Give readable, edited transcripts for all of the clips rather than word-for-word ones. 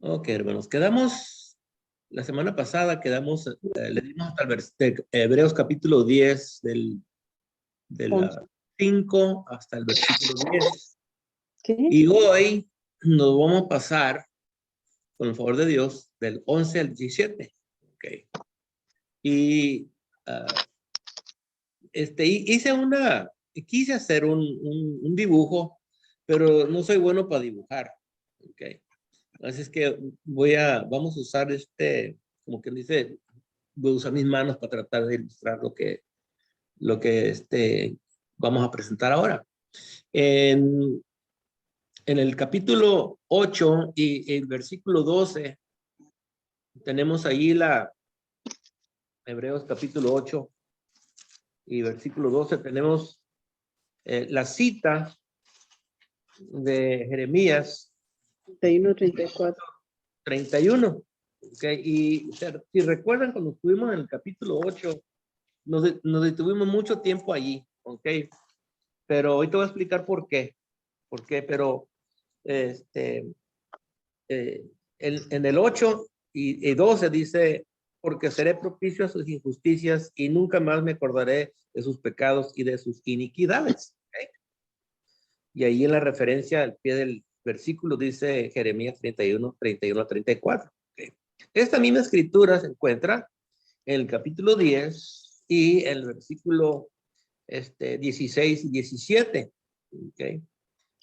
Ok, hermanos, quedamos, la semana pasada quedamos, le dimos hasta el de Hebreos capítulo 10 de 11. la 5 hasta el versículo 10. ¿Qué? Y hoy nos vamos a pasar, con el favor de Dios, del 11 al 17. Ok. Y quise hacer un dibujo, pero no soy bueno para dibujar. Ok. Así es que vamos a usar como que dice, voy a usar mis manos para tratar de ilustrar lo que vamos a presentar ahora. En, en el capítulo 8 y el versículo 12, tenemos ahí Hebreos capítulo 8 y versículo 12, tenemos la cita de Jeremías 31-34. 31. Okay. Y si recuerdan, cuando estuvimos en el capítulo 8, nos detuvimos mucho tiempo allí, ¿ok? Pero hoy te voy a explicar por qué. ¿Por qué? Pero en el 8 y 12 dice, porque seré propicio a sus injusticias y nunca más me acordaré de sus pecados y de sus iniquidades. ¿Okay? Y ahí en la referencia al pie del versículo dice Jeremías 31 a 34. ¿Okay? Esta misma escritura se encuentra en el capítulo 10 y el versículo 16 y 17. ¿Okay?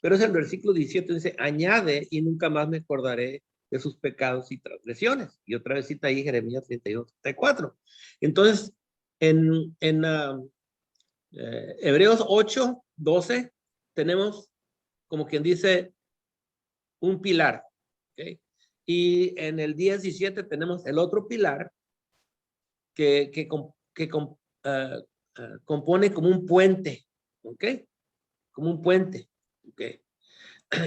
Pero es el versículo 17, dice, añade y nunca más me acordaré de sus pecados y transgresiones. Y otra vez cita ahí Jeremías 31, 34. Entonces, en Hebreos 8, 12, tenemos como quien dice un pilar. ¿Okay? Y en el 10, 17 tenemos el otro pilar que compone como un puente. ¿Ok? Como un puente. ¿Ok?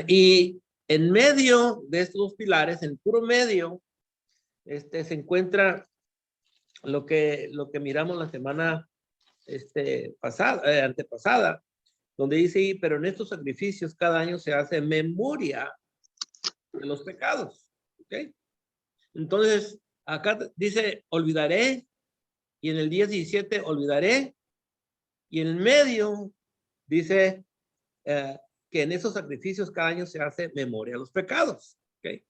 Y en medio de estos dos pilares, en puro medio, se encuentra lo que miramos la semana antepasada, donde dice, pero en estos sacrificios cada año se hace memoria de los pecados. ¿Ok? Entonces, acá dice, olvidaré, y en el 10:17 olvidaré, y en el medio dice que en esos sacrificios cada año se hace memoria de los pecados. ¿Ok?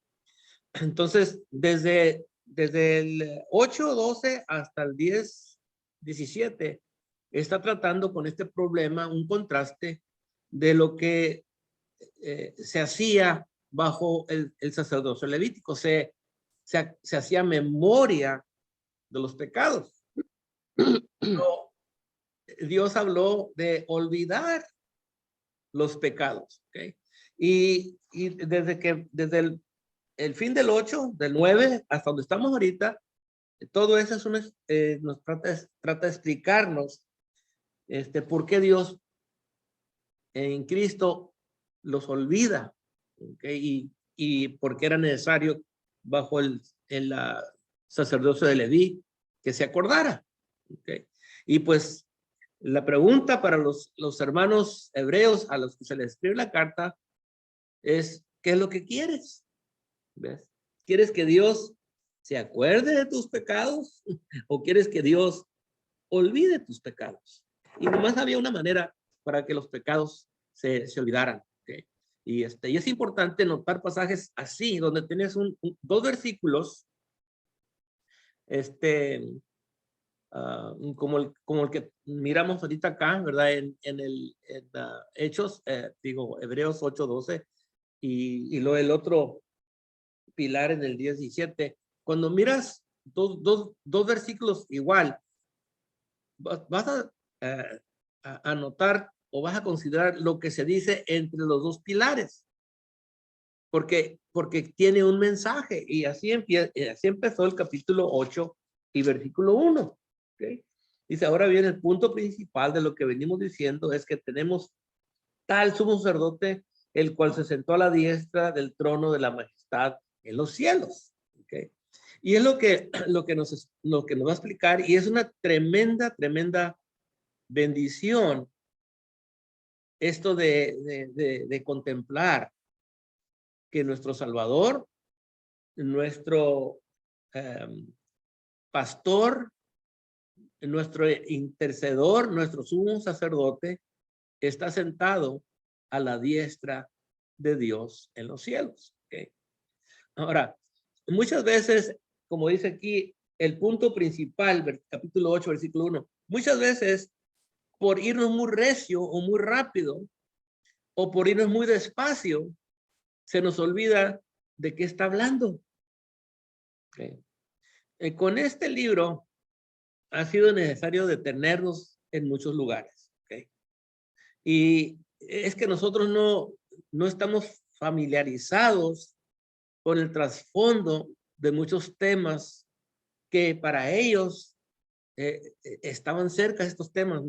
Entonces, desde el 8:12 hasta el 10:17, está tratando con este problema un contraste de lo que se hacía bajo el sacerdocio levítico. Se hacía memoria de los pecados. Pero Dios habló de olvidar los pecados. ¿Okay? Y desde el fin del 8, del 9, hasta donde estamos ahorita, todo eso nos trata de explicarnos por qué Dios en Cristo los olvida. ¿Okay? Y por qué era necesario bajo el sacerdocio de Leví que se acordara. ¿Okay? Y pues la pregunta para los hermanos hebreos a los que se les escribe la carta es, ¿qué es lo que quieres? ¿Ves? ¿Quieres que Dios se acuerde de tus pecados o quieres que Dios olvide tus pecados? Y nomás había una manera para que los pecados se olvidaran. ¿Okay? Y es importante notar pasajes así, donde tienes dos versículos, como el que miramos ahorita acá, ¿verdad? En Hechos, Hebreos 8:12, y luego el otro pilar en el 10:17. Cuando miras dos versículos igual, vas a notar o vas a considerar lo que se dice entre los dos pilares, porque tiene un mensaje, y así empezó el capítulo 8 y versículo 1. ¿Okay? Dice, ahora bien, el punto principal de lo que venimos diciendo es que tenemos tal sumo sacerdote, el cual se sentó a la diestra del trono de la majestad en los cielos. ¿Okay? Y es lo que nos va a explicar, y es una tremenda bendición esto de contemplar que nuestro Salvador nuestro pastor, nuestro intercedor, nuestro sumo sacerdote, está sentado a la diestra de Dios en los cielos. ¿Okay? Ahora, muchas veces, como dice aquí, el punto principal, capítulo 8, versículo 1, muchas veces por irnos muy recio o muy rápido o por irnos muy despacio, se nos olvida de qué está hablando. ¿Okay? Con este libro ha sido necesario detenernos en muchos lugares. ¿Okay? Y es que nosotros no estamos familiarizados con el trasfondo de muchos temas que para ellos estaban cerca de estos temas.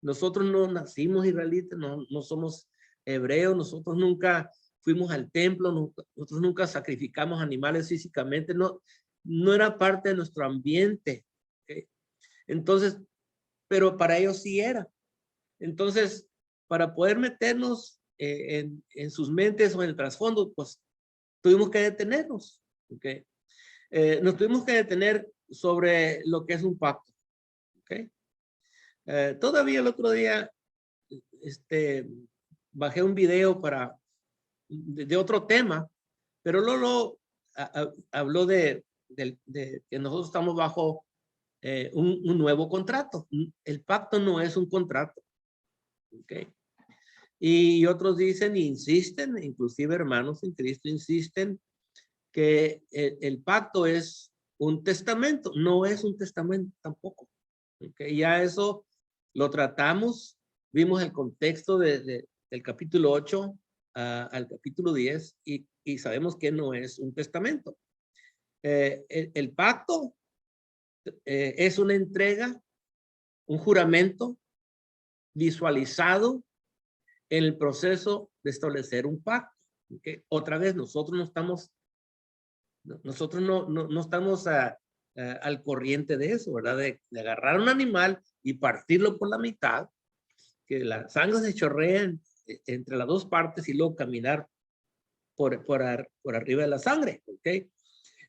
Nosotros no nacimos israelitas, no somos hebreos, nosotros nunca fuimos al templo, nosotros nunca sacrificamos animales físicamente, no era parte de nuestro ambiente. ¿Okay? Entonces, pero para ellos sí era. Entonces, para poder meternos en sus mentes o en el trasfondo, pues tuvimos que detenernos. ¿Okay? Nos tuvimos que detener sobre lo que es un pacto. ¿Okay? Todavía el otro día bajé un video de otro tema, pero Lolo habló de que nosotros estamos bajo un nuevo contrato. El pacto no es un contrato. ¿Okay? Y otros dicen, insisten, inclusive hermanos en Cristo insisten que el pacto es un testamento. No es un testamento tampoco. ¿Okay? Ya eso lo tratamos, vimos el contexto del capítulo 8 al capítulo 10 y sabemos que no es un testamento. El pacto es una entrega, un juramento visualizado en el proceso de establecer un pacto. ¿Okay? Otra vez, nosotros no estamos al corriente de eso, ¿verdad? De agarrar un animal y partirlo por la mitad, que la sangre se chorrea entre las dos partes y luego caminar por arriba de la sangre, ¿ok?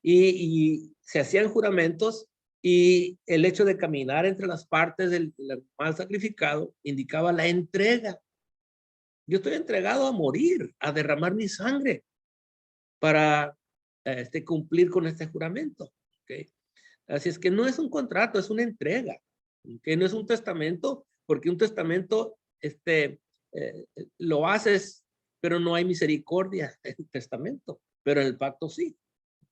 Y se hacían juramentos y el hecho de caminar entre las partes del animal sacrificado indicaba la entrega. Yo estoy entregado a morir, a derramar mi sangre para cumplir con este juramento. ¿Okay? Así es que no es un contrato, es una entrega. Que no es un testamento, porque un testamento lo haces, pero no hay misericordia en el testamento. Pero en el pacto sí.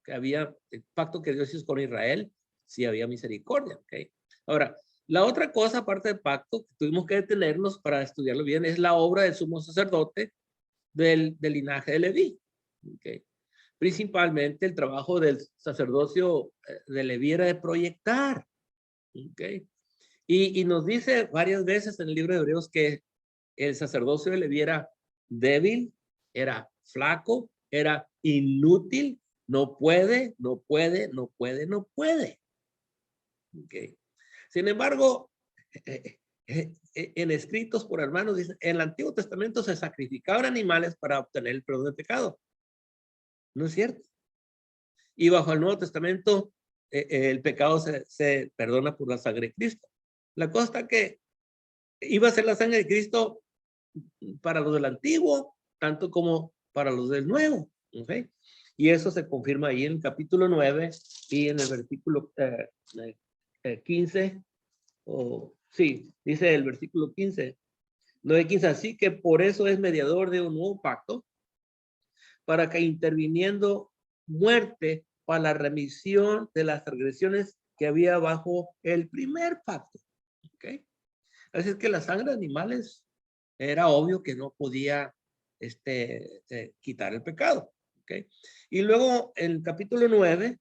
Que había el pacto que Dios hizo con Israel, sí había misericordia. ¿Okay? Ahora, la otra cosa, aparte del pacto, que tuvimos que detenernos para estudiarlo bien, es la obra del sumo sacerdote del linaje de Leví. ¿Okay? Principalmente el trabajo del sacerdocio de Leví era de proyectar. ¿Okay? Y nos dice varias veces en el libro de Hebreos que el sacerdocio de Leví era débil, era flaco, era inútil, no puede. ¿Okay? Sin embargo, en escritos por hermanos, dicen, en el Antiguo Testamento se sacrificaban animales para obtener el perdón de pecado. No es cierto. Y bajo el Nuevo Testamento, el pecado se perdona por la sangre de Cristo. La cosa está que iba a ser la sangre de Cristo para los del Antiguo, tanto como para los del Nuevo. ¿Okay? Y eso se confirma ahí en el capítulo 9 y en el versículo 15. Sí, dice el versículo 15. 9:15, así que por eso es mediador de un nuevo pacto, para que interviniendo muerte para la remisión de las transgresiones que había bajo el primer pacto. ¿Okay? Así es que la sangre de animales era obvio que no podía quitar el pecado. ¿Okay? Y luego en el capítulo 9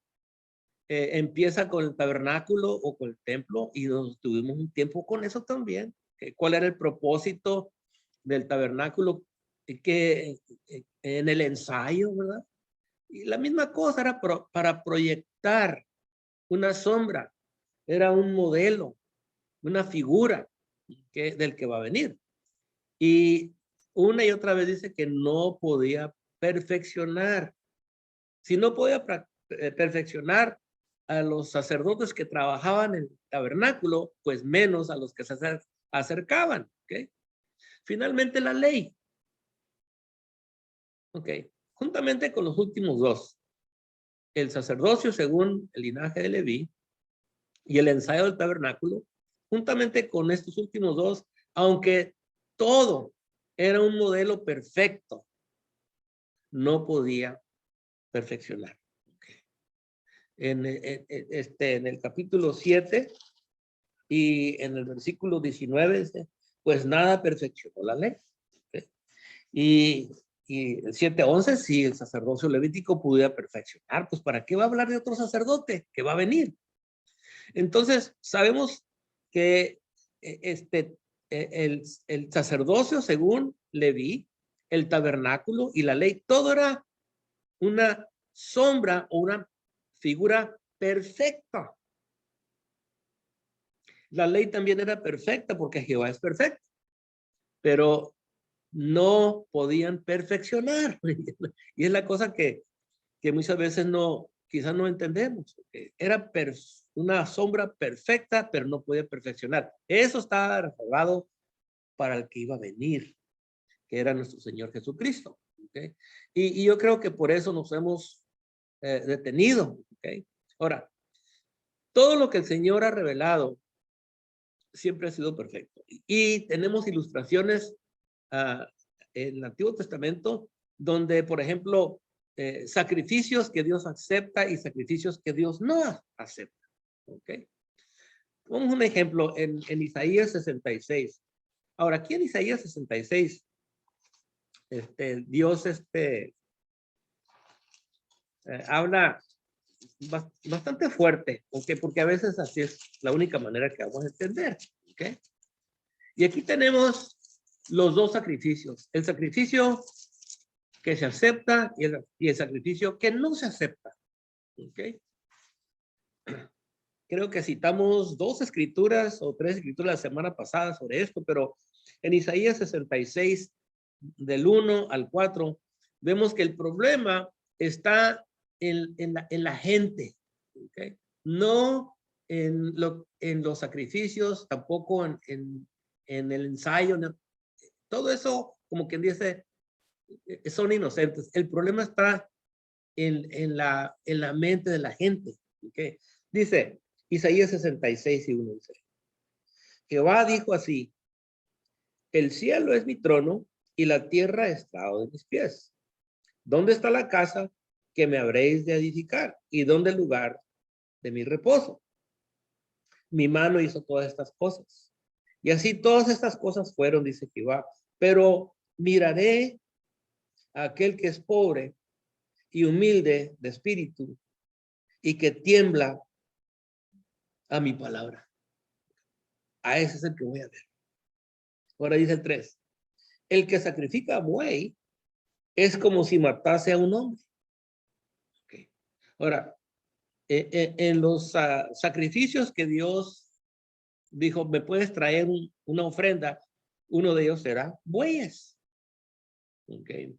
empieza con el tabernáculo o con el templo y nos tuvimos un tiempo con eso también. ¿Cuál era el propósito del tabernáculo? Que en el ensayo, ¿verdad? Y la misma cosa era para proyectar una sombra, era un modelo, una figura del que va a venir. Y una y otra vez dice que no podía perfeccionar. Si no podía perfeccionar a los sacerdotes que trabajaban en el tabernáculo, pues menos a los que se acercaban. ¿Okay? Finalmente la ley. Okay. Juntamente con los últimos dos, el sacerdocio según el linaje de Leví y el ensayo del tabernáculo, juntamente con estos últimos dos, aunque todo era un modelo perfecto, no podía perfeccionar. Okay. En el capítulo 7 y en el versículo 19 dice, pues nada perfeccionó la ley. Okay. Y el 7:11, si el sacerdocio levítico pudiera perfeccionar, pues ¿para qué va a hablar de otro sacerdote que va a venir? Entonces, sabemos que el sacerdocio según Leví, el tabernáculo y la ley, todo era una sombra o una figura perfecta. La ley también era perfecta porque Jehová es perfecto, pero no podían perfeccionar. Y es la cosa que muchas veces quizás no entendemos. Era una sombra perfecta, pero no podía perfeccionar. Eso estaba reservado para el que iba a venir, que era nuestro Señor Jesucristo. ¿Okay? Y yo creo que por eso nos hemos detenido. ¿Okay? Ahora, todo lo que el Señor ha revelado siempre ha sido perfecto. Y tenemos ilustraciones en el Antiguo Testamento donde, por ejemplo, sacrificios que Dios acepta y sacrificios que Dios no acepta. ¿Ok? Vamos a un ejemplo en Isaías 66. Ahora, aquí en Isaías 66, Dios habla bastante fuerte, ¿ok? Porque a veces así es la única manera que vamos a entender. ¿Ok? Y aquí tenemos los dos sacrificios. El sacrificio que se acepta y el sacrificio que no se acepta. ¿Ok? Creo que citamos 2 escrituras o 3 escrituras la semana pasada sobre esto, pero en Isaías 66, del 1 al 4, vemos que el problema está en la gente. ¿Okay? No en los sacrificios, tampoco en el ensayo. No. Todo eso, como quien dice, son inocentes. El problema está en la mente de la gente. ¿Okay? Dice Isaías 66 y 1 dice, Jehová dijo así, el cielo es mi trono y la tierra estrado de mis pies. ¿Dónde está la casa que me habréis de edificar? ¿Y dónde el lugar de mi reposo? Mi mano hizo todas estas cosas. Y así todas estas cosas fueron, dice Jehová. Pero miraré a aquel que es pobre y humilde de espíritu y que tiembla a mi palabra. A ese es el que voy a ver. Ahora dice el 3. El que sacrifica a buey es como si matase a un hombre. Okay. Ahora, en los sacrificios que Dios dijo, me puedes traer una ofrenda, uno de ellos será bueyes. Okay.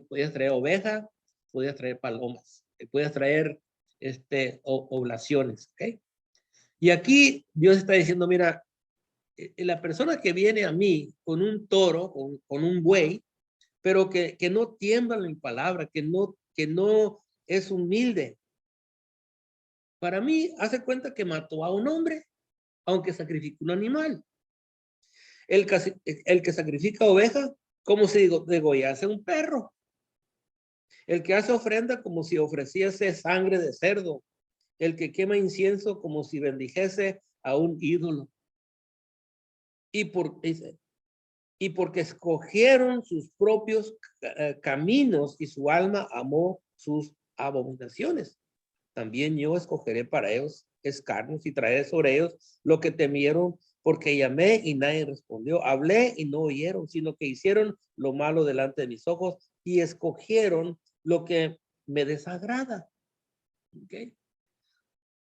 Podías traer oveja, podías traer palomas, podías traer oblaciones. Okay. Y aquí Dios está diciendo, mira, la persona que viene a mí con un toro, con un buey, pero que no tiembla en mi palabra, que no es humilde. Para mí, hace cuenta que mató a un hombre, aunque sacrificó un animal. El que sacrifica oveja, como si degollase un perro. El que hace ofrenda, como si ofreciese sangre de cerdo. El que quema incienso, como si bendijese a un ídolo. Y porque escogieron sus propios caminos y su alma amó sus abominaciones. También yo escogeré para ellos escarnios y traeré sobre ellos lo que temieron, porque llamé y nadie respondió. Hablé y no oyeron, sino que hicieron lo malo delante de mis ojos y escogieron lo que me desagrada. ¿Okay?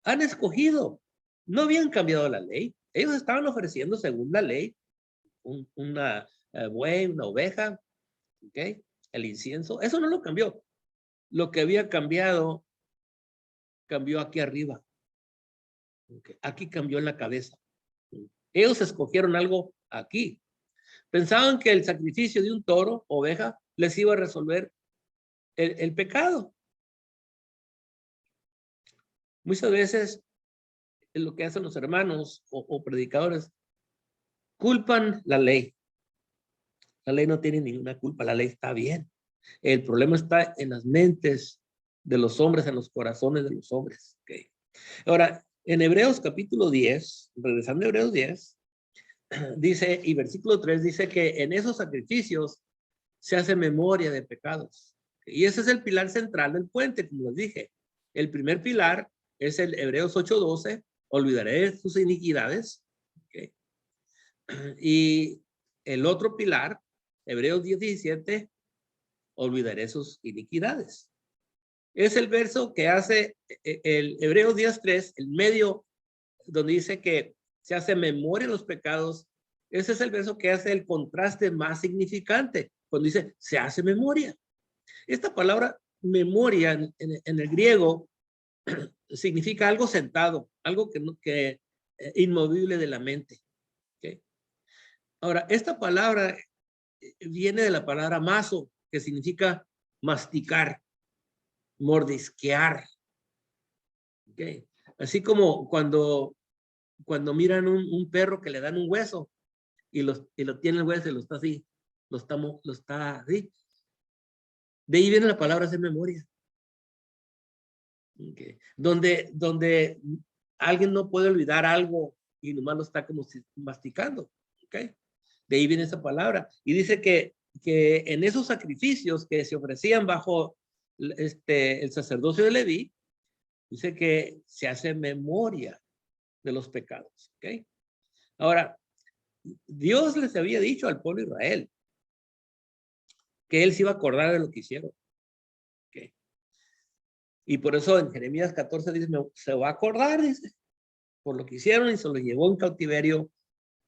Han escogido. No habían cambiado la ley. Ellos estaban ofreciendo según la ley una buey, una oveja, ¿ok? El incienso, eso no lo cambió. Lo que había cambiado cambió aquí arriba. Okay. Aquí cambió en la cabeza. Ellos escogieron algo aquí. Pensaban que el sacrificio de un toro, oveja, les iba a resolver el pecado. Muchas veces lo que hacen los hermanos o predicadores, culpan la ley. La ley no tiene ninguna culpa, la ley está bien. El problema está en las mentes de los hombres, en los corazones de los hombres. Okay. Ahora, en Hebreos capítulo 10, regresando a Hebreos 10, dice, y versículo 3 dice que en esos sacrificios se hace memoria de pecados. Y ese es el pilar central del puente, como les dije. El primer pilar es el Hebreos 8:12, olvidaré sus iniquidades. Okay. Y el otro pilar, Hebreos 10:17, olvidaré sus iniquidades. Es el verso que hace el Hebreos 10:3, el medio, donde dice que se hace memoria de los pecados. Ese es el verso que hace el contraste más significante, cuando dice se hace memoria. Esta palabra memoria en el griego significa algo sentado, algo que inmovible de la mente. ¿Okay? Ahora, esta palabra viene de la palabra maso, que significa masticar, mordisquear. ¿Okay? Así como cuando miran un perro que le dan un hueso y lo tiene el hueso y lo está así, lo está así. De ahí viene la palabra hacer memoria. Okay. Donde alguien no puede olvidar algo y nomás lo está como si masticando. Okay. De ahí viene esa palabra. Y dice que en esos sacrificios que se ofrecían bajo el sacerdocio de Leví, dice que se hace memoria de los pecados. Okay. Ahora, Dios les había dicho al pueblo de Israel que él se iba a acordar de lo que hicieron. Okay. Y por eso en Jeremías 14 dice, se va a acordar, dice, por lo que hicieron, y se lo llevó en cautiverio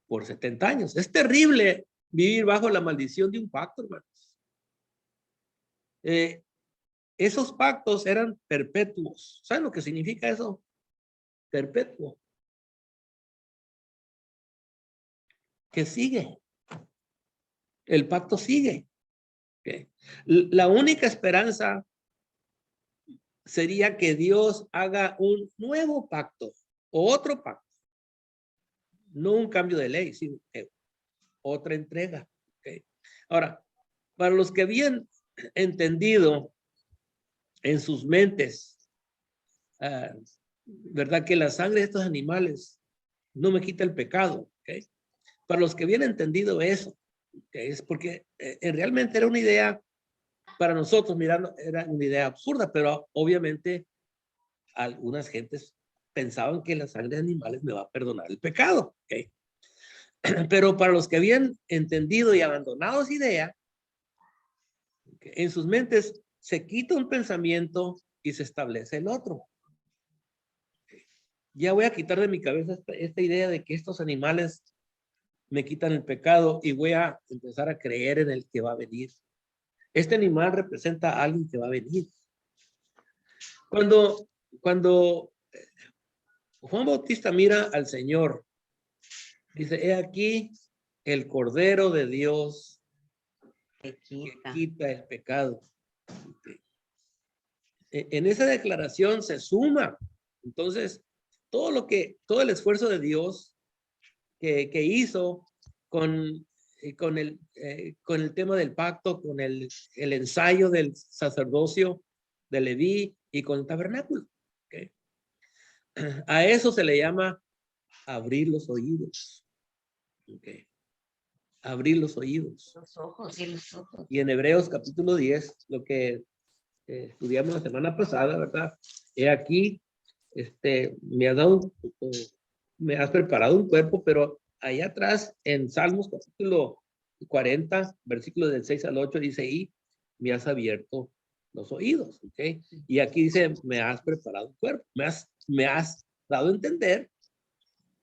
por 70 años. Es terrible vivir bajo la maldición de un pacto, hermanos. Esos pactos eran perpetuos. ¿Saben lo que significa eso? Perpetuo. Que sigue. El pacto sigue. Okay. La única esperanza sería que Dios haga un nuevo pacto o otro pacto. No un cambio de ley, sino otra entrega. Okay. Ahora, para los que habían entendido en sus mentes, ¿verdad? Que la sangre de estos animales no me quita el pecado. Okay. Para los que habían entendido eso, okay, es porque realmente era una idea, para nosotros mirando, era una idea absurda, pero obviamente algunas gentes pensaban que la sangre de animales me va a perdonar el pecado. Okay. Pero para los que habían entendido y abandonado esa idea, okay, en sus mentes se quita un pensamiento y se establece el otro. Okay. Ya voy a quitar de mi cabeza esta idea de que estos animales me quitan el pecado y voy a empezar a creer en el que va a venir. Este animal representa a alguien que va a venir. Cuando Juan Bautista mira al Señor, dice, he aquí el Cordero de Dios que quita el pecado. En esa declaración se suma, entonces, todo el esfuerzo de Dios que hizo con el tema del pacto, con el ensayo del sacerdocio de Leví y con el tabernáculo. Okay. A eso se le llama abrir los oídos. Okay. Abrir los oídos. Los ojos y los ojos. Y en Hebreos capítulo 10, lo que estudiamos la semana pasada, ¿verdad? He aquí, me has preparado un cuerpo, pero allá atrás en Salmos capítulo 40, versículos del 6 al 8, dice, y me has abierto los oídos, ¿ok? Y aquí dice, me has preparado un cuerpo, me has dado a entender,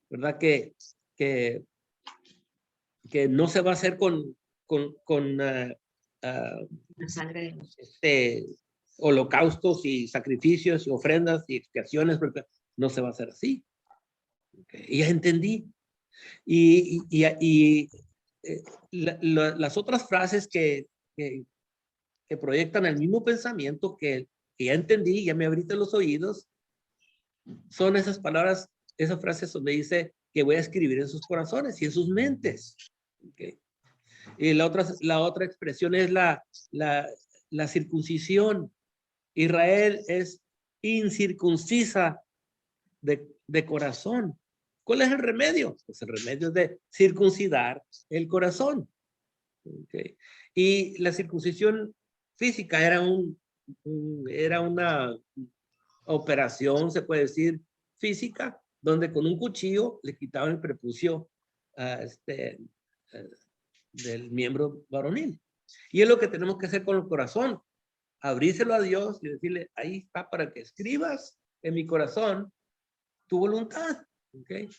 ¿verdad? Que no se va a hacer con La sangre de los holocaustos y sacrificios y ofrendas y expiaciones, porque no se va a hacer así. Okay. Y ya entendí. Las otras frases que proyectan el mismo pensamiento que ya entendí, ya me abriste los oídos, son esas palabras, esas frases donde dice que voy a escribir en sus corazones y en sus mentes. Okay. Y la otra expresión es la circuncisión. Israel es incircuncisa de corazón. ¿Cuál es el remedio? Pues el remedio es de circuncidar el corazón. Okay. Y la circuncisión física era una operación, se puede decir, física, donde con un cuchillo le quitaban el prepucio del miembro varonil. Y es lo que tenemos que hacer con el corazón, abrírselo a Dios y decirle, ahí está para que escribas en mi corazón tu voluntad. ¿Okay?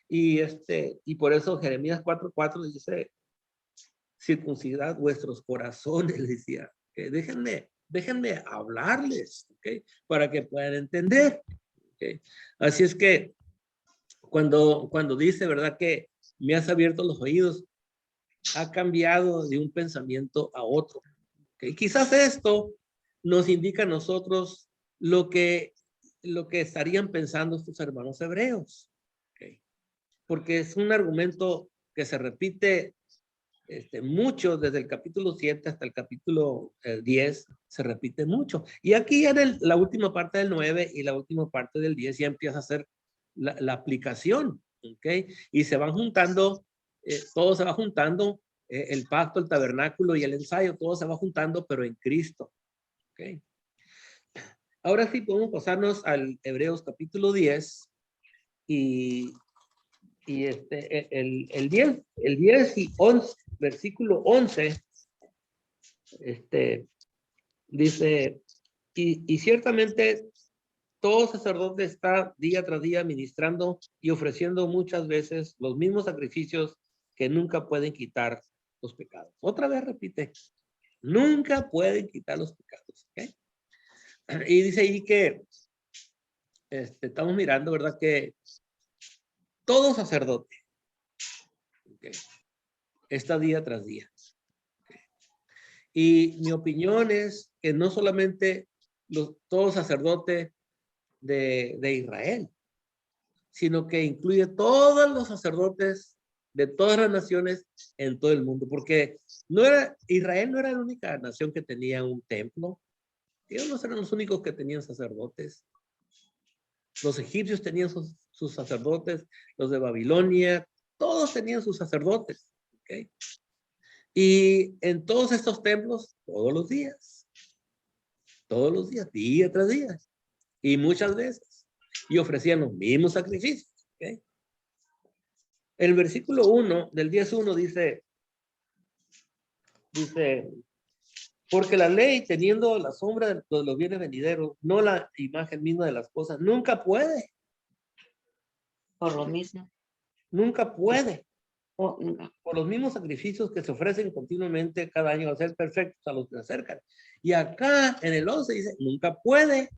Y por eso Jeremías 4:4 dice, circuncidad vuestros corazones, decía, que déjenme hablarles, ¿okay? Para que puedan entender. ¿Okay? Así es que cuando dice, ¿verdad? Que me has abierto los oídos, ha cambiado de un pensamiento a otro. ¿Okay? Quizás esto nos indica a nosotros lo que estarían pensando estos hermanos hebreos. ¿Okay? Porque es un argumento que se repite mucho desde el capítulo 7 hasta el capítulo 10, se repite mucho. Y aquí en la última parte del 9 y la última parte del 10 ya empieza a hacer la aplicación. ¿Okay? Y se van juntando, todo se va juntando, el pacto, el tabernáculo y el ensayo, todo se va juntando, pero en Cristo. ¿Okay? Ahora sí podemos pasarnos al Hebreos capítulo 10 y el 10 y 11, versículo 11, dice, y ciertamente todo sacerdote está día tras día ministrando y ofreciendo muchas veces los mismos sacrificios que nunca pueden quitar los pecados. Otra vez repite, nunca pueden quitar los pecados. ¿Okay? Y dice ahí que estamos mirando, ¿verdad? Que todo sacerdote, ¿okay? Está día tras día. ¿Okay? Y mi opinión es que no solamente todo sacerdote de Israel, sino que incluye todos los sacerdotes de todas las naciones en todo el mundo, porque Israel no era la única nación que tenía un templo. Ellos no eran los únicos que tenían sacerdotes. Los egipcios tenían sus sacerdotes, los de Babilonia, todos tenían sus sacerdotes. ¿Okay? Y en todos estos templos, todos los días, día tras día, y muchas veces, y ofrecían los mismos sacrificios. ¿Okay? El versículo 1 del 10:1 dice, porque la ley, teniendo la sombra de los bienes venideros, no la imagen misma de las cosas, nunca puede. Por lo mismo. Nunca puede. Nunca. Por los mismos sacrificios que se ofrecen continuamente cada año a ser perfectos a los que se acercan. Y acá en el 11 dice, nunca puede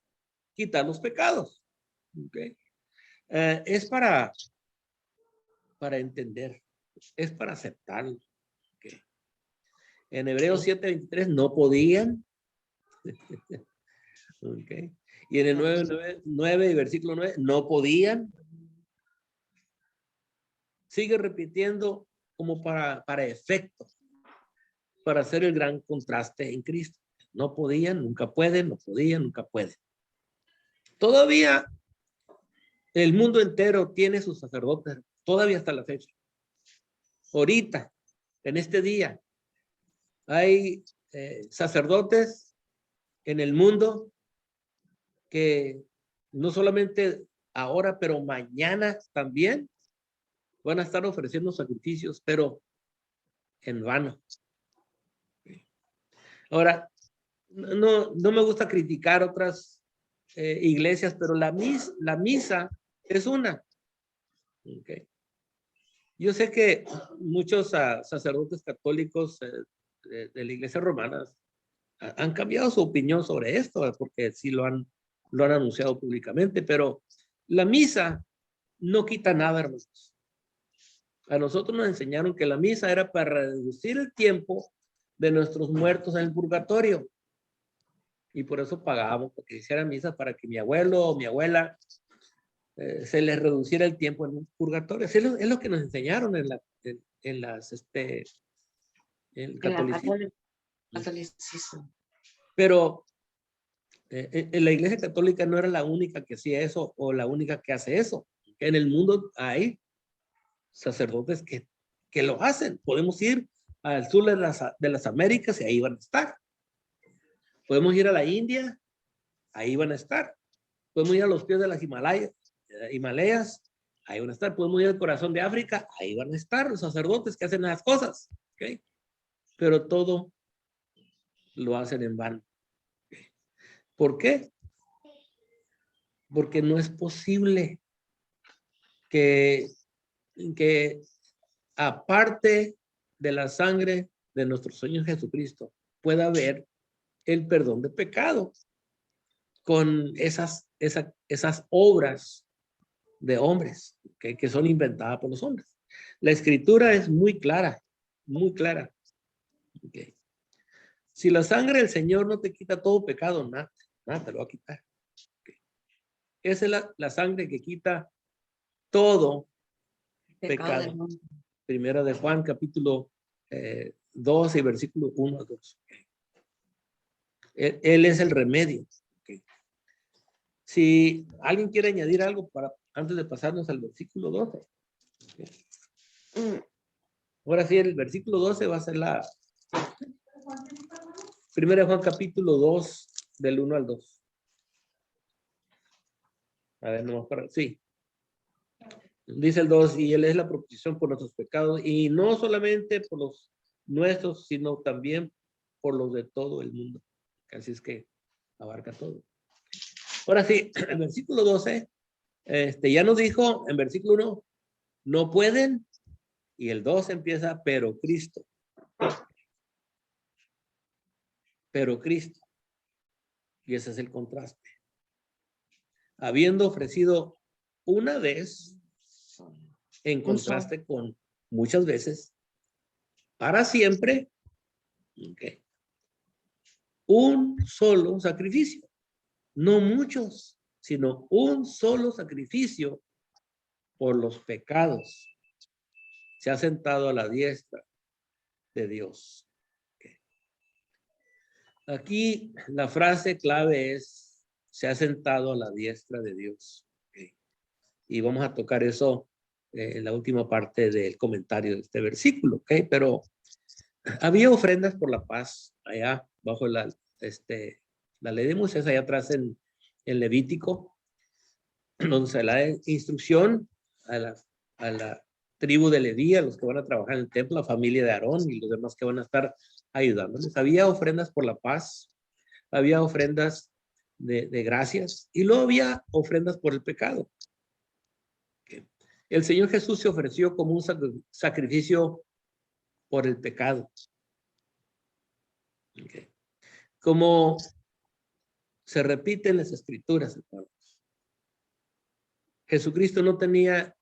quitar los pecados. ¿Okay? Es para entender, es para aceptarlo. ¿Okay? En Hebreos 7:23 no podían. ¿Okay? Y en el 9 y versículo 9 no podían. Sigue repitiendo como para efecto, para hacer el gran contraste en Cristo. No podían, nunca pueden, no podían, nunca pueden. Todavía el mundo entero tiene sus sacerdotes, todavía hasta la fecha. Ahorita, en este día, hay sacerdotes en el mundo que no solamente ahora, pero mañana también van a estar ofreciendo sacrificios, pero en vano. Ahora, no me gusta criticar otras iglesias, pero la misa es una. Okay. Yo sé que muchos sacerdotes católicos de la iglesia romana han cambiado su opinión sobre esto, porque sí lo han anunciado públicamente, pero la misa no quita nada, hermanos. A nosotros nos enseñaron que la misa era para reducir el tiempo de nuestros muertos en el purgatorio. Y por eso pagábamos, porque hiciera misa para que mi abuelo o mi abuela se les reduciera el tiempo en un purgatorio. Es lo que nos enseñaron en el En la catolicismo. catolicismo. Pero en la Iglesia Católica no era la única que hacía eso o la única que hace eso. En el mundo hay sacerdotes que lo hacen. Podemos ir al sur de las Américas y ahí van a estar. Podemos ir a la India, ahí van a estar. Podemos ir a los pies de las Himalayas, ahí van a estar. Podemos ir al corazón de África, ahí van a estar los sacerdotes que hacen esas cosas. ¿Okay? Pero todo lo hacen en vano. ¿Por qué? Porque no es posible que aparte de la sangre de nuestro Señor Jesucristo pueda haber el perdón de pecados con esas obras de hombres que son inventadas por los hombres. La escritura es muy clara, muy clara. Okay. Si la sangre del Señor no te quita todo pecado, nada te lo va a quitar. Okay. Esa es la sangre que quita todo pecado. Del mundo. Primera de Juan, capítulo 12 y versículo 1 a 2. Okay. Él es el remedio. Okay. Si alguien quiere añadir algo antes de pasarnos al versículo 12. Okay. Ahora sí, el versículo 12 va a ser la Primera de Juan, capítulo 2, del 1 al 2. A ver, no para. Sí. Dice el 2, y Él es la propiciación por nuestros pecados, y no solamente por los nuestros, sino también por los de todo el mundo. Así es que abarca todo. Ahora sí, el versículo 12, ya nos dijo en versículo 1, no pueden, y el 2 empieza, pero Cristo. Pero Cristo. Y ese es el contraste. Habiendo ofrecido una vez, en contraste con muchas veces, para siempre, okay, un solo sacrificio. No muchos, sino un solo sacrificio por los pecados. Se ha sentado a la diestra de Dios. Okay. Aquí la frase clave es, se ha sentado a la diestra de Dios. Okay. Y vamos a tocar eso en la última parte del comentario de este versículo. Okay. Pero había ofrendas por la paz allá bajo la ley de Moisés, allá atrás en Levítico, donde se da instrucción a la tribu de Leví, a los que van a trabajar en el templo, la familia de Aarón y los demás que van a estar ayudándoles. Había ofrendas por la paz, había ofrendas de gracias y luego había ofrendas por el pecado. Okay. El Señor Jesús se ofreció como un sacrificio por el pecado. Okay. Como se repite en las escrituras, hermanos. Jesucristo no tenía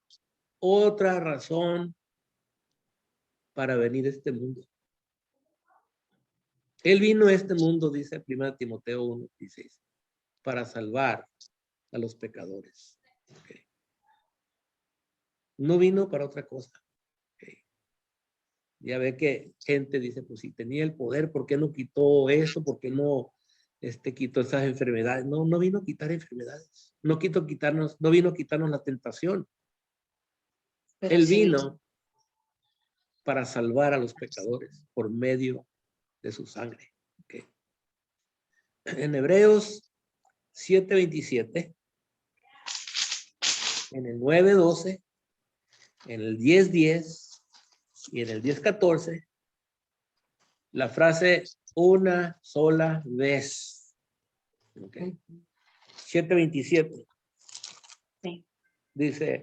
otra razón para venir a este mundo. Él vino a este mundo, dice 1 Timoteo 1:16, para salvar a los pecadores. Okay. No vino para otra cosa. Okay. Ya ve que gente dice, pues si tenía el poder, ¿por qué no quitó eso? ¿Por qué no quitó esas enfermedades? No vino a quitar enfermedades. No vino a quitarnos la tentación. Pero él vino para salvar a los pecadores por medio de su sangre. Okay. En Hebreos 7:27, en el 9:12, en el 10:10 y en el 10:14, la frase una sola vez. Okay. 7:27. Sí. Dice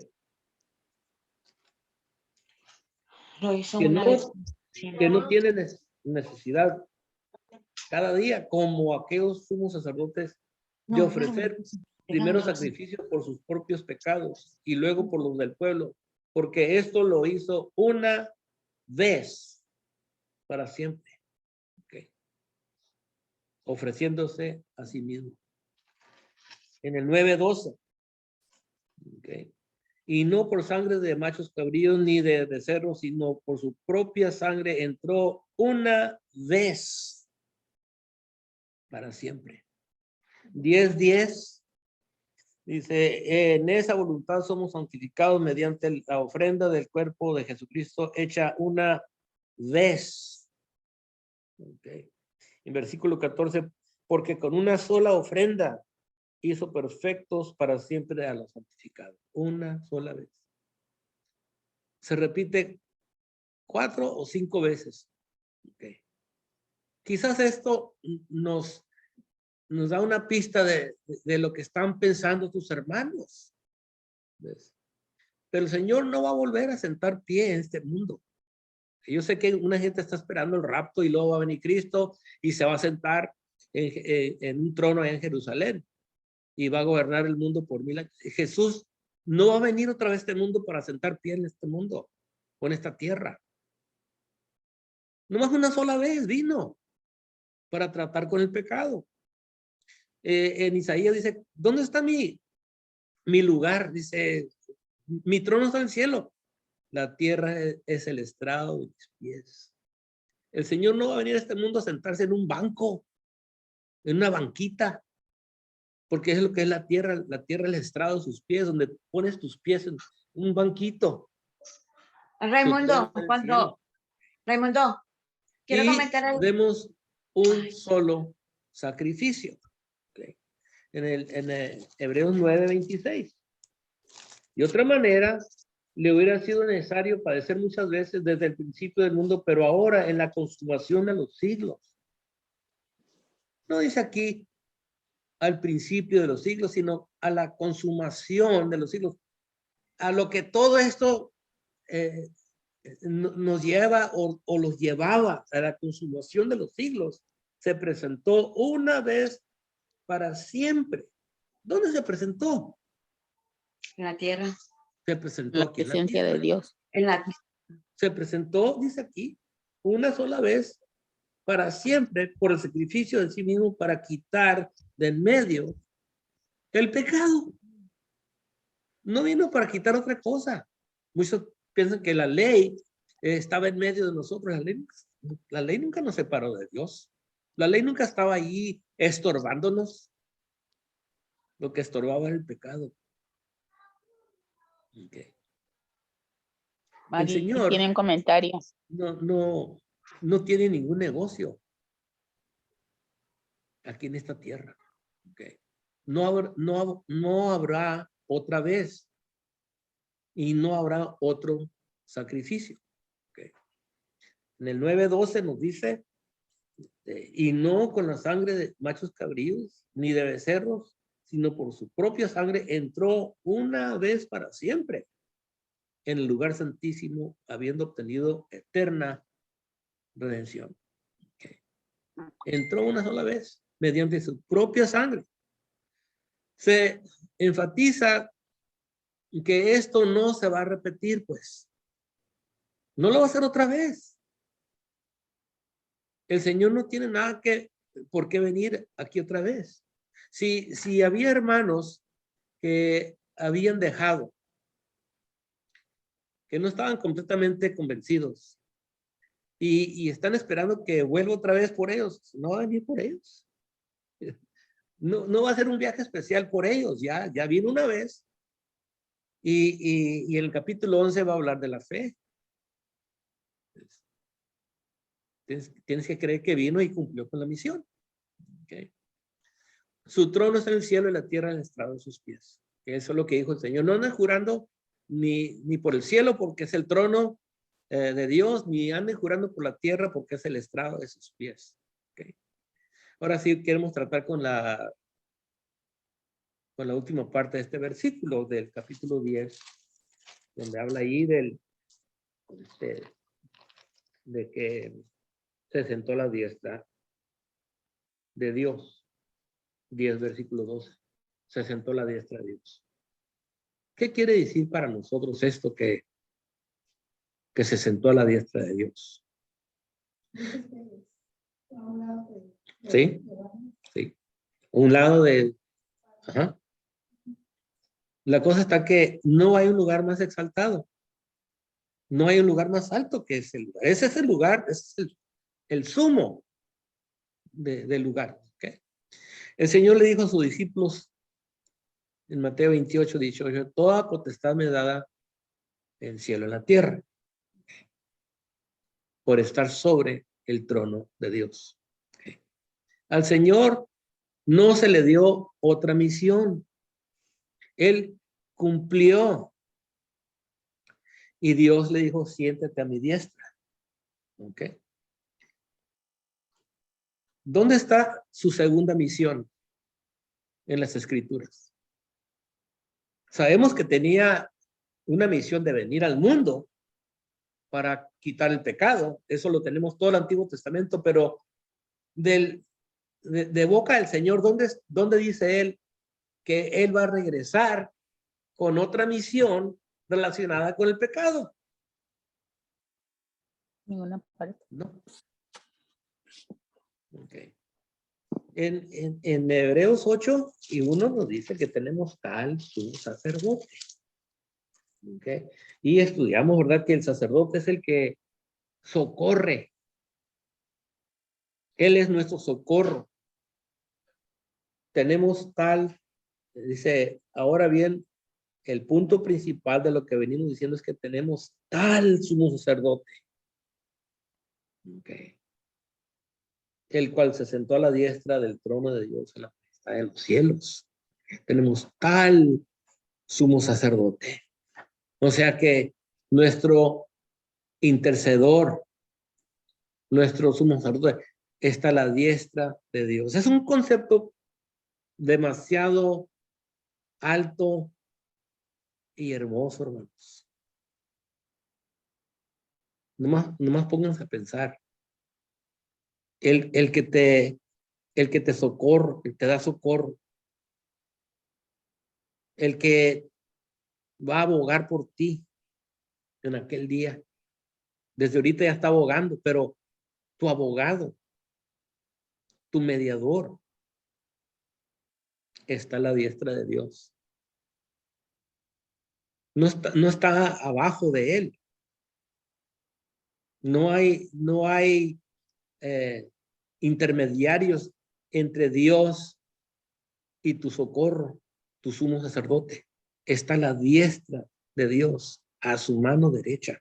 lo hizo que una no, vez. Sí. que no tiene necesidad cada día, como aquellos sumos sacerdotes, de No, ofrecer no, primero no, no. sacrificio por sus propios pecados y luego por los del pueblo, porque esto lo hizo una vez para siempre, okay, ofreciéndose a sí mismo. En el 9:12, okay, y no por sangre de machos cabríos ni de becerros, sino por su propia sangre entró una vez para siempre. 10:10 dice, en esa voluntad somos santificados mediante la ofrenda del cuerpo de Jesucristo hecha una vez. Okay. En versículo 14, porque con una sola ofrenda hizo perfectos para siempre a los santificados. Una sola vez. Se repite 4 o 5 veces. Okay. Quizás esto nos da una pista de lo que están pensando tus hermanos. ¿Ves? Pero el Señor no va a volver a sentar pie en este mundo. Yo sé que una gente está esperando el rapto y luego va a venir Cristo y se va a sentar en un trono en Jerusalén y va a gobernar el mundo por 1000 años. Jesús no va a venir otra vez a este mundo para sentar pie en este mundo o en esta tierra. Nomás una sola vez vino para tratar con el pecado. En Isaías dice, ¿dónde está mi lugar? Dice, mi trono está en el cielo. La tierra es el estrado de mis pies. El Señor no va a venir a este mundo a sentarse en un banco, en una banquita, porque es lo que es la tierra es el estrado de sus pies, donde pones tus pies en un banquito. Raimundo, Raimundo, quiero Y comentar algo. vemos un solo sacrificio. Okay. En el Hebreos 9:26. De otra manera, le hubiera sido necesario padecer muchas veces desde el principio del mundo, pero ahora en la consumación de los siglos. No dice aquí al principio de los siglos, sino a la consumación de los siglos. A lo que todo esto nos lleva o los llevaba a la consumación de los siglos, se presentó una vez para siempre. ¿Dónde se presentó? En la tierra. Se presentó La aquí en la presencia tierra. de Dios. En la Se presentó, dice aquí, una sola vez para siempre por el sacrificio de sí mismo para quitar de en medio el pecado. No vino para quitar otra cosa. Muchos piensan que la ley estaba en medio de nosotros. La ley nunca nos separó de Dios. La ley nunca estaba ahí estorbándonos. Lo que estorbaba era el pecado. Okay. El Señor tienen comentarios. no tiene ningún negocio aquí en esta tierra. Okay. No habrá otra vez y no habrá otro sacrificio. Okay. En el 9:12 nos dice, y no con la sangre de machos cabríos ni de becerros, sino por su propia sangre entró una vez para siempre en el lugar santísimo, habiendo obtenido eterna redención. Okay. Entró una sola vez mediante su propia sangre. Se enfatiza que esto no se va a repetir, pues. No lo va a hacer otra vez. El Señor no tiene nada por qué venir aquí otra vez. Si había hermanos que habían dejado, que no estaban completamente convencidos y están esperando que vuelva otra vez por ellos, no va a venir por ellos. No va a ser un viaje especial por ellos, ya vino una vez. Y en el capítulo 11 va a hablar de la fe. Tienes que creer que vino y cumplió con la misión. Okay. Su trono está en el cielo y la tierra en el estrado de sus pies. Eso es lo que dijo el Señor. No anden jurando ni por el cielo porque es el trono de Dios, ni anden jurando por la tierra porque es el estrado de sus pies. Okay. Ahora sí queremos tratar con la última parte de este versículo del capítulo 10, donde habla ahí de que se sentó a la diestra de Dios. 10, versículo 12. Se sentó a la diestra de Dios. ¿Qué quiere decir para nosotros esto que se sentó a la diestra de Dios? ¿Sí? Sí. Un lado de... Ajá. La cosa está que no hay un lugar más exaltado. No hay un lugar más alto que ese lugar. Ese es el lugar, ese es el sumo del lugar. ¿Okay? El Señor le dijo a sus discípulos en Mateo 28, 18, toda potestad me es dada en el cielo y en la tierra, por estar sobre el trono de Dios. ¿Okay? Al Señor no se le dio otra misión. Él cumplió. Y Dios le dijo, siéntate a mi diestra. ¿Ok? ¿Dónde está su segunda misión en las Escrituras? Sabemos que tenía una misión de venir al mundo para quitar el pecado. Eso lo tenemos todo el Antiguo Testamento, pero de boca del Señor, ¿dónde dice él que él va a regresar con otra misión relacionada con el pecado? Ninguna parte. No. Okay. En Hebreos 8 y 1 nos dice que tenemos tal sumo sacerdote. Okay. Y estudiamos, ¿verdad? Que el sacerdote es el que socorre. Él es nuestro socorro. Tenemos tal, dice, ahora bien, el punto principal de lo que venimos diciendo es que tenemos tal sumo sacerdote. Okay. El cual se sentó a la diestra del trono de Dios en la majestad de los cielos. Tenemos tal sumo sacerdote. O sea que nuestro intercedor, nuestro sumo sacerdote, está a la diestra de Dios. Es un concepto demasiado alto y hermoso, hermanos. Nomás pónganse a pensar. El que te socorre, el que te da socorro, el que va a abogar por ti en aquel día. Desde ahorita ya está abogando, pero tu abogado, tu mediador, está a la diestra de Dios. No está abajo de él. No hay intermediarios entre Dios y tu socorro, tu sumo sacerdote. Está a la diestra de Dios, a su mano derecha.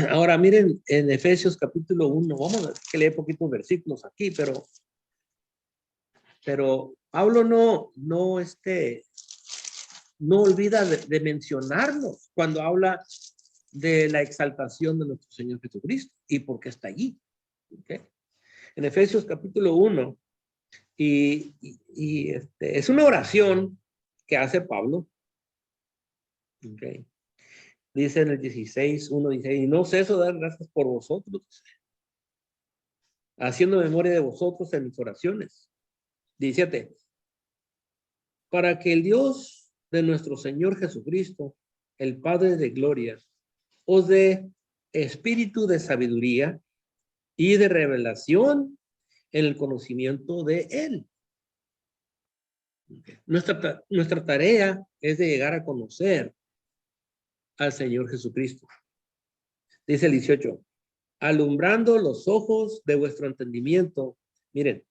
Ahora miren en Efesios capítulo 1, vamos a leer poquitos versículos aquí, pero Pablo no olvida de mencionarnos cuando habla de la exaltación de nuestro Señor Jesucristo y por qué está allí. ¿Okay? En Efesios capítulo 1, es una oración que hace Pablo. ¿Okay? Dice en el 16, 1 dice, y no ceso de dar gracias por vosotros, haciendo memoria de vosotros en mis oraciones. 17, para que el Dios de nuestro Señor Jesucristo, el Padre de gloria, os dé espíritu de sabiduría y de revelación en el conocimiento de Él. Nuestra tarea es de llegar a conocer al Señor Jesucristo. Dice el 18, alumbrando los ojos de vuestro entendimiento, miren,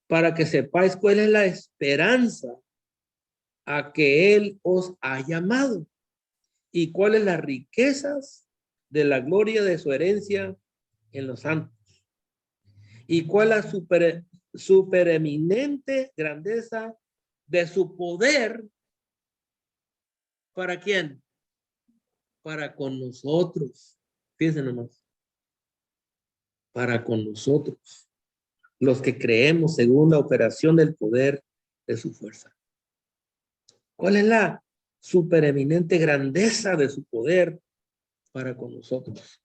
para que sepáis cuál es la esperanza a que Él os ha llamado y cuáles las riquezas de la gloria de su herencia en los santos y cuál la supereminente grandeza de su poder. ¿Para quién? Para con nosotros. Fíjense nomás. Para con nosotros. Los que creemos según la operación del poder de su fuerza. ¿Cuál es la supereminente grandeza de su poder para con nosotros?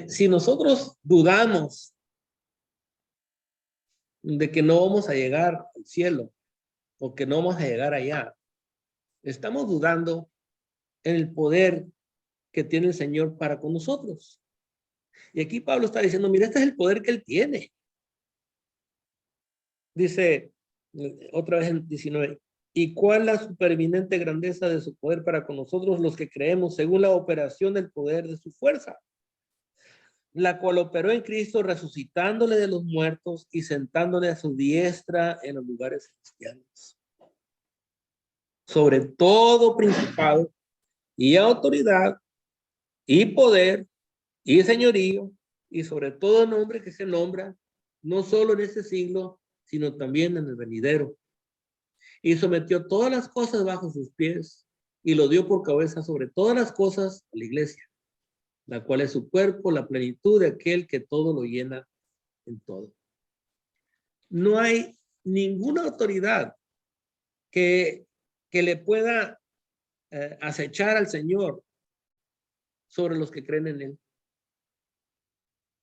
Si nosotros dudamos de que no vamos a llegar al cielo o que no vamos a llegar allá, estamos dudando en el poder que tiene el Señor para con nosotros. Y aquí Pablo está diciendo, mira, este es el poder que Él tiene. Dice otra vez en 19, ¿y cuál la supereminente grandeza de su poder para con nosotros los que creemos según la operación del poder de su fuerza? La cual operó en Cristo resucitándole de los muertos y sentándole a su diestra en los lugares celestiales. Sobre todo principado y autoridad y poder y señorío y sobre todo nombre que se nombra, no solo en este siglo, sino también en el venidero. Y sometió todas las cosas bajo sus pies y lo dio por cabeza sobre todas las cosas a la iglesia, la cual es su cuerpo, la plenitud de aquel que todo lo llena en todo. No hay ninguna autoridad que le pueda acechar al Señor sobre los que creen en Él.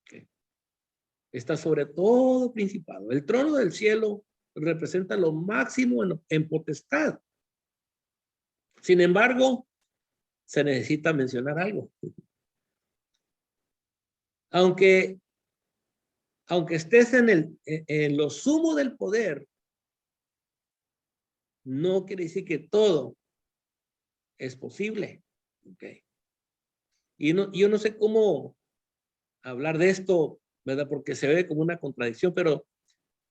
Okay. Está sobre todo principado. El trono del cielo representa lo máximo en potestad. Sin embargo, se necesita mencionar algo. Aunque estés en lo sumo del poder, no quiere decir que todo es posible. Okay. Y yo no sé cómo hablar de esto, ¿verdad? Porque se ve como una contradicción, pero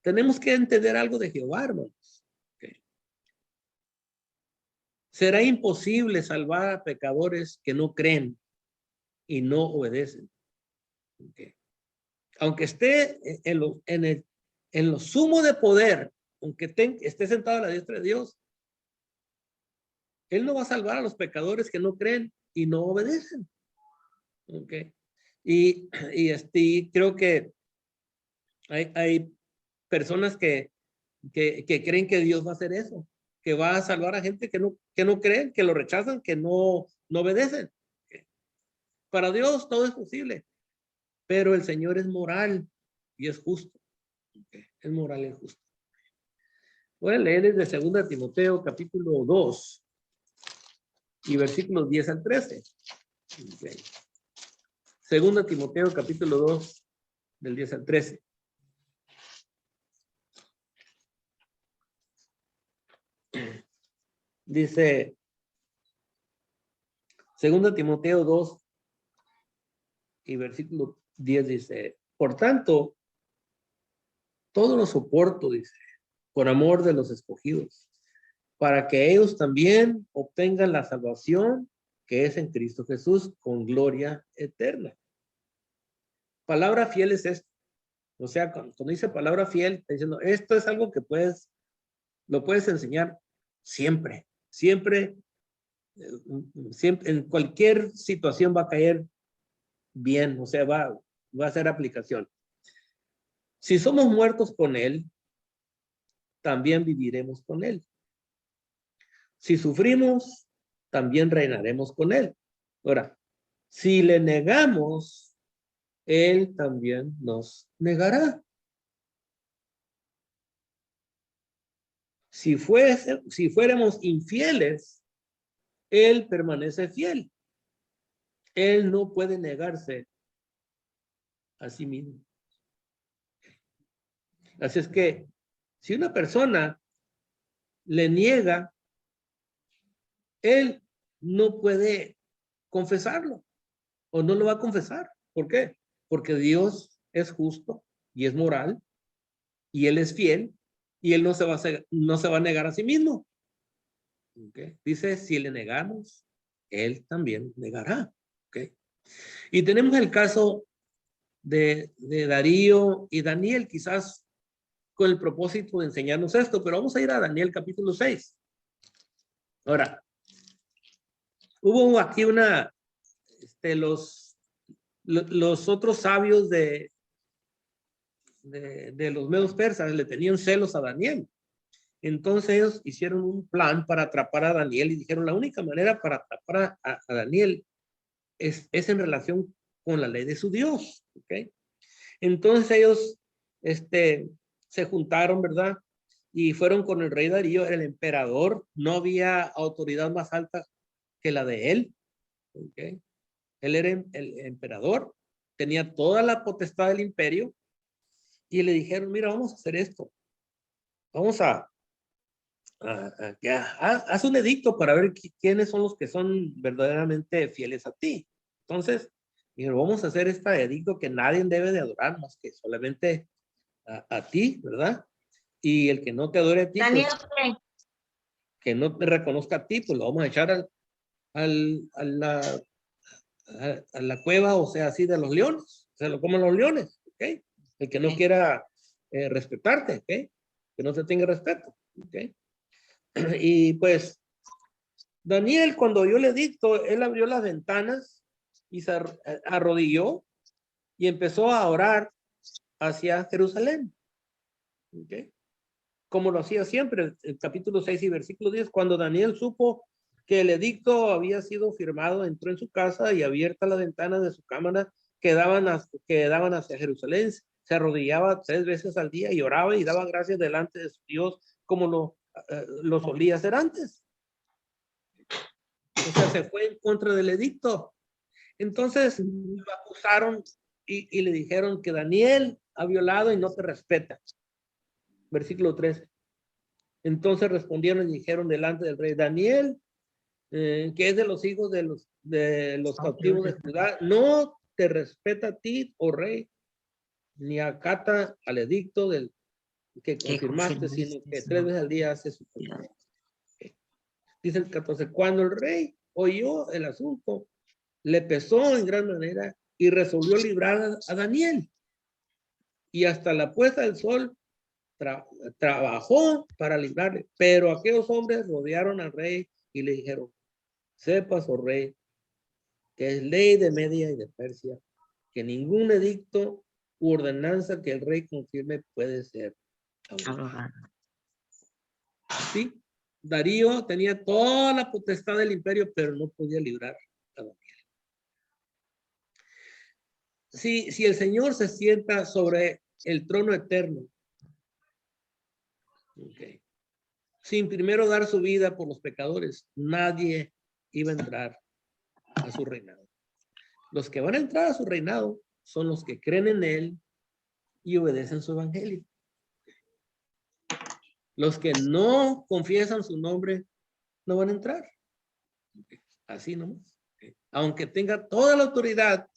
tenemos que entender algo de Jehová, hermanos. Okay. Será imposible salvar a pecadores que no creen y no obedecen. Okay. Aunque esté en lo sumo de poder, aunque esté sentado a la diestra de Dios, Él no va a salvar a los pecadores que no creen y no obedecen. Okay. Y creo que hay personas que creen que Dios va a hacer eso, que va a salvar a gente que no creen, que lo rechazan, que no obedecen. Okay. Para Dios todo es posible, pero el Señor es moral y es justo. Okay. Es moral y justo. Voy a leer desde 2 Timoteo capítulo 2 y versículos 10 al 13. Okay. 2 Timoteo capítulo 2 del 10 al 13. Dice 2 Timoteo 2 y versículo 10 dice, por tanto, todo lo soporto, dice, por amor de los escogidos, para que ellos también obtengan la salvación que es en Cristo Jesús con gloria eterna. Palabra fiel es esto. O sea, cuando dice palabra fiel, está diciendo, esto es algo que lo puedes enseñar siempre, siempre, en cualquier situación va a caer bien, o sea, va a ser aplicación. Si somos muertos con Él, también viviremos con Él. Si sufrimos, también reinaremos con Él. Ahora, si le negamos, Él también nos negará. Si fuéramos infieles, Él permanece fiel. Él no puede negarse a sí mismo. Así es que, si una persona le niega, Él no puede confesarlo o no lo va a confesar. ¿Por qué? Porque Dios es justo y es moral y Él es fiel y Él no se va a negar a sí mismo. ¿Okay? Dice, si le negamos, Él también negará. ¿Okay? Y tenemos el caso de Darío y Daniel, quizás con el propósito de enseñarnos esto, pero vamos a ir a Daniel capítulo 6. Ahora, hubo aquí los otros sabios de los medos persas le tenían celos a Daniel. Entonces ellos hicieron un plan para atrapar a Daniel y dijeron, la única manera para atrapar a Daniel es en relación con la ley de su Dios. ¿Ok? Entonces ellos se juntaron, ¿verdad? Y fueron con el rey Darío, el emperador. No había autoridad más alta que la de él. ¿Ok? Él era el emperador, tenía toda la potestad del imperio. Y le dijeron, mira, vamos a hacer esto. Vamos haz un edicto para ver quiénes son los que son verdaderamente fieles a ti. Entonces, dijeron, vamos a hacer este edicto que nadie debe de adorar más que solamente a ti, ¿verdad? Y el que no te adore a ti, Daniel, pues, que no te reconozca a ti, pues lo vamos a echar a la cueva, o sea, así de los leones. Se lo comen los leones, ¿ok? El que no quiera respetarte, ¿ok? Que no te tenga respeto, ¿ok? Y pues, Daniel, cuando yo le dicto, él abrió las ventanas y se arrodilló y empezó a orar hacia Jerusalén, ¿ok? Como lo hacía siempre, el capítulo 6 y versículo 10, cuando Daniel supo que el edicto había sido firmado, entró en su casa y abierta la ventana de su cámara que daban hacia Jerusalén, se arrodillaba 3 veces al día y oraba y daba gracias delante de su Dios como lo solía hacer antes. O sea, se fue en contra del edicto. Entonces lo acusaron y le dijeron que Daniel ha violado y no te respeta. Versículo 13. Entonces respondieron y dijeron delante del rey Daniel, que es de los hijos de los cautivos de Judá, no te respeta a ti, oh rey, ni acata al edicto del que confirmaste, sino que 3 veces al día hace su pecado. Dice el 14, cuando el rey oyó el asunto, le pesó en gran manera y resolvió librar a Daniel. Y hasta la puesta del sol trabajó para librarle. Pero aquellos hombres rodearon al rey y le dijeron, sepas, oh rey, que es ley de Media y de Persia, que ningún edicto u ordenanza que el rey confirme puede ser abrogado. Sí, Darío tenía toda la potestad del imperio, pero no podía librar a Daniel. Si el Señor se sienta sobre el trono eterno, okay, sin primero dar su vida por los pecadores, nadie iba a entrar a su reinado. Los que van a entrar a su reinado son los que creen en él y obedecen su evangelio. Los que no confiesan su nombre no van a entrar. Así nomás. Aunque tenga toda la autoridad,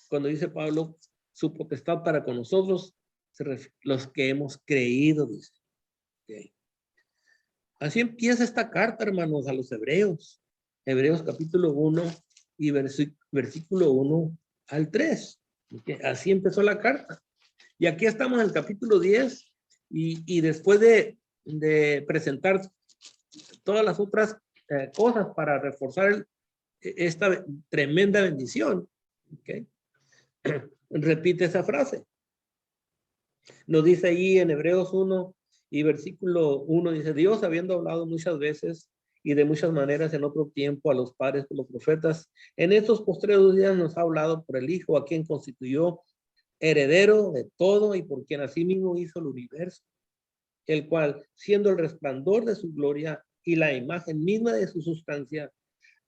cuando dice Pablo, su potestad para con nosotros, los que hemos creído, dice. Okay. Así empieza esta carta, hermanos, a los hebreos. Hebreos capítulo 1 y versículo 1 al 3. Okay. Así empezó la carta. Y aquí estamos en el capítulo 10 y después de presentar todas las otras cosas para reforzar esta tremenda bendición, okay, repite esa frase. Nos dice ahí en Hebreos 1 y versículo 1, dice, Dios habiendo hablado muchas veces y de muchas maneras en otro tiempo a los padres por los profetas, en estos postreros días nos ha hablado por el Hijo, a quien constituyó heredero de todo y por quien asimismo hizo el universo, el cual, siendo el resplandor de su gloria y la imagen misma de su sustancia,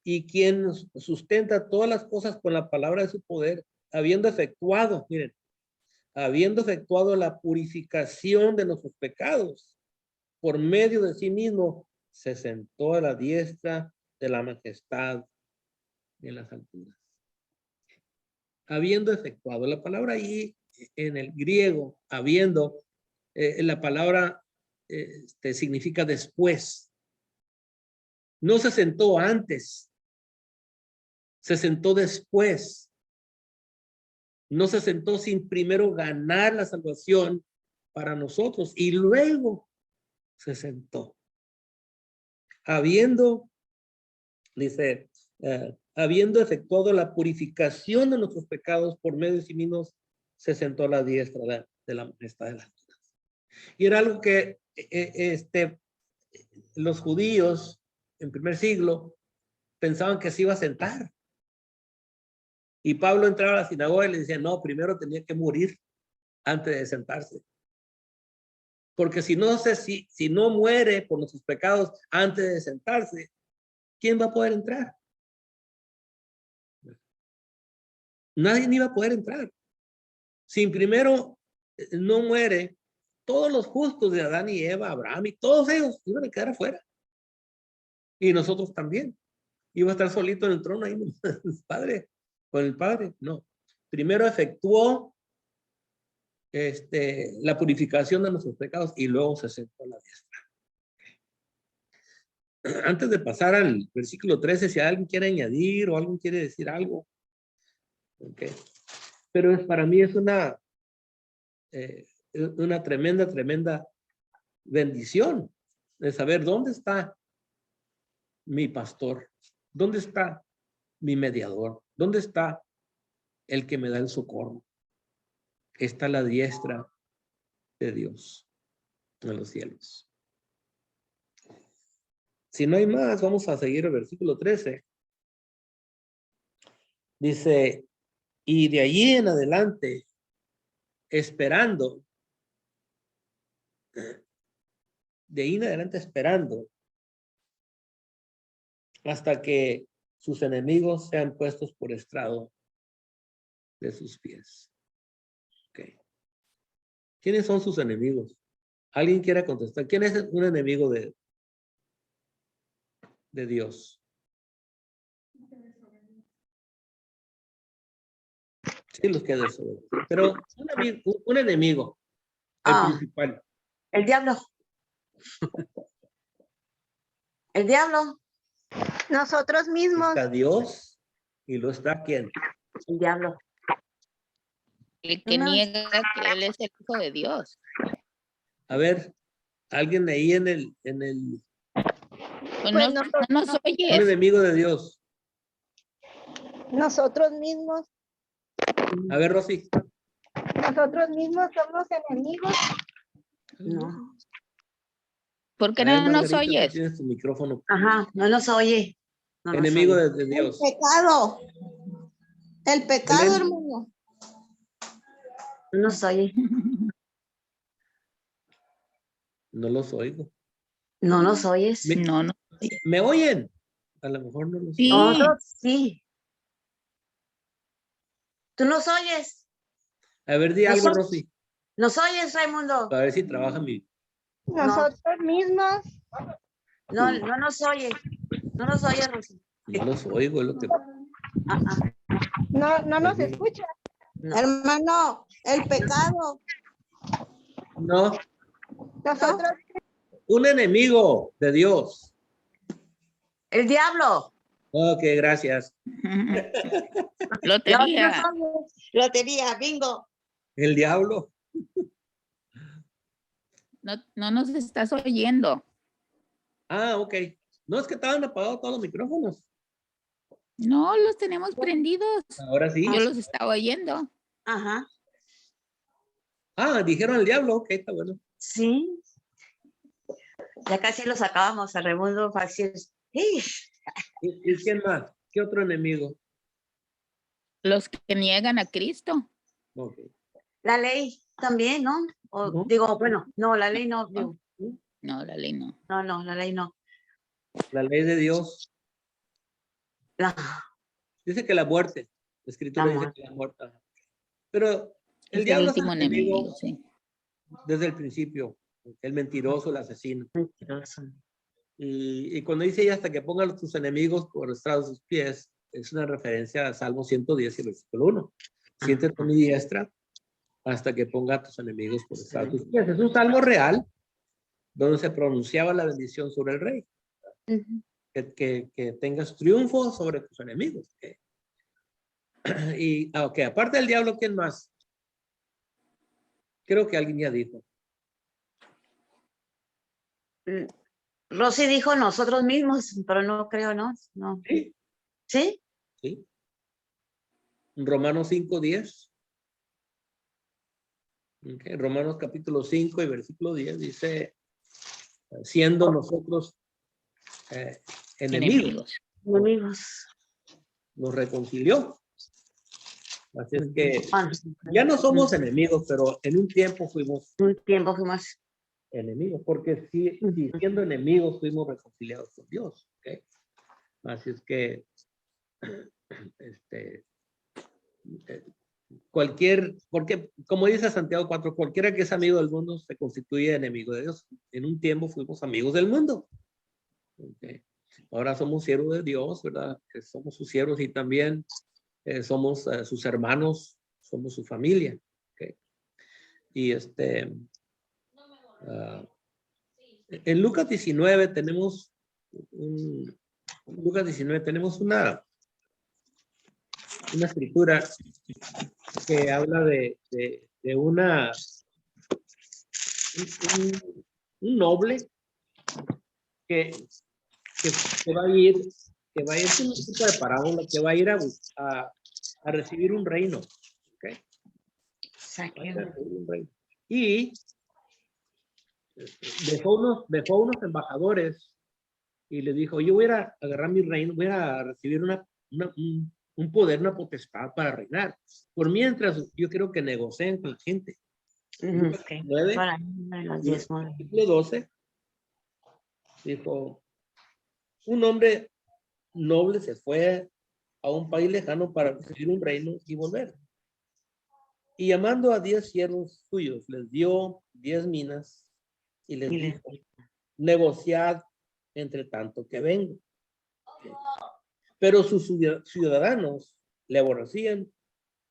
y quien sustenta todas las cosas con la palabra de su poder, habiendo efectuado, miren, habiendo efectuado la purificación de nuestros pecados, por medio de sí mismo, se sentó a la diestra de la majestad en las alturas. Habiendo efectuado, la palabra ahí en el griego, habiendo, la palabra significa después. No se sentó antes, se sentó después. No se sentó sin primero ganar la salvación para nosotros y luego se sentó. Habiendo, dice, habiendo efectuado la purificación de nuestros pecados por medio de sí mismos, se sentó a la diestra de la majestad de las alturas. Y era algo que los judíos en primer siglo pensaban que se iba a sentar. Y Pablo entraba a la sinagoga y le decía, no, primero tenía que morir antes de sentarse. Porque si no muere por nuestros pecados antes de sentarse, ¿quién va a poder entrar? Nadie ni va a poder entrar. Si primero no muere, todos los justos de Adán y Eva, Abraham y todos ellos iban a quedar afuera. Y nosotros también. Iba a estar solito en el trono ahí, Padre, con el Padre. No. Primero efectuó la purificación de nuestros pecados y luego se sentó a la diestra. Antes de pasar al versículo 13, si alguien quiere añadir o alguien quiere decir algo. Okay. Pero para mí es una tremenda bendición de saber dónde está mi pastor, dónde está mi mediador, dónde está el que me da el socorro. Está a la diestra de Dios en los cielos. Si no hay más, vamos a seguir el versículo 13. Dice, y de allí en adelante, esperando, hasta que sus enemigos sean puestos por estrado de sus pies. Okay. ¿Quiénes son sus enemigos? ¿Alguien quiere contestar? ¿Quién es un enemigo de Dios? Sí, los que desobedecen. Pero un enemigo, el principal. El diablo. El diablo. Nosotros mismos. Está Dios y lo está ¿quién? El diablo. El que niega que él es el hijo de Dios. A ver, alguien ahí en el Pues Pues no nos un oyes. enemigo de Dios. Nosotros mismos. A ver, Rosy. Nosotros mismos somos enemigos. No. ¿Por qué A ver, no nos Margarita, tú oyes? tienes tu micrófono. Ajá, no nos oye. No nos Enemigo oye. de Dios. Pecado. El pecado, Belén. hermano. No nos oye. No los oigo. No nos oyes. No. ¿Me oyen? A lo mejor no los Sí. oigo. Nosotros sí. ¿Tú nos oyes? A ver, di algo, Rosy. ¿Nos oyes, Raimundo? Para ver si trabaja mi... Nosotros mismos. No, no nos oye. No nos oye, Rosy. No los oigo, es lo que... No nos escucha. No. Hermano, el pecado. No, Nosotros. un enemigo de Dios. El diablo. Ok, gracias. Lotería. Lotería, bingo. El diablo. No nos estás oyendo. Ah, ok. No, es que estaban apagados todos los micrófonos. No, los tenemos prendidos. Ahora sí. Yo los estaba oyendo. Ajá. Ah, dijeron el diablo. Ok, está bueno. Sí. Ya casi los acabamos, a Raimundo fácil. ¿Y quién más? ¿Qué otro enemigo? Los que niegan a Cristo. Ok. La ley también, ¿no? O, No. digo, bueno, no, la ley no. Digo, No, la ley no. no, la ley no. La ley de Dios. La- Dice que la muerte. La escritura La dice muerte. que la muerte. Pero el Es el diablo último es el enemigo enemigo, sí. desde el principio. El mentiroso, el asesino. Mentiroso. Y cuando dice ella hasta que pongan tus enemigos por estrado de sus pies, es una referencia a Salmo 110 y versículo 1. Siéntate a mi diestra hasta que ponga a tus enemigos por estrado de tus pies. Es un salmo real donde se pronunciaba la bendición sobre el rey. Ujú. Que tengas triunfo sobre tus enemigos. Y okay, aparte del diablo, ¿quién más? Creo que alguien ya dijo. Rosy dijo nosotros mismos, pero no creo, ¿no? No. Sí, ¿Sí? sí. Romanos 5:10. Okay, Romanos capítulo 5 y versículo 10 dice, siendo nosotros enemigos, Enemigos. Enemigos. nos reconcilió Así es que Bueno, ya no somos enemigos, pero en un tiempo fuimos un tiempo fuimos. enemigos, porque sí, siendo enemigos fuimos reconciliados con Dios. ¿Ok? Así es que este, porque como dice Santiago 4, cualquiera que es amigo del mundo se constituye enemigo de Dios. En un tiempo fuimos amigos del mundo. ¿Ok? Ahora somos siervos de Dios, ¿verdad? Somos sus siervos y también somos sus hermanos, somos su familia. ¿Ok? Y en Lucas 19 tenemos Lucas 19 tenemos una escritura que habla de un noble que va a ir, es un tipo de parábola, que va a ir a recibir un reino. ¿Ok? Va a ir a recibir un reino. Y dejó unos embajadores y le dijo, yo voy a ir a agarrar mi reino, voy a recibir un poder, una potestad para reinar. Por mientras, yo creo que negocien con la gente. Lucas 9, Para los diezmos. versículo 12, dijo, un hombre noble se fue a un país lejano para recibir un reino y volver. Y llamando a 10 siervos suyos, les dio 10 minas y les dijo, negociad entre tanto que vengo. Pero sus ciudadanos le aborrecían,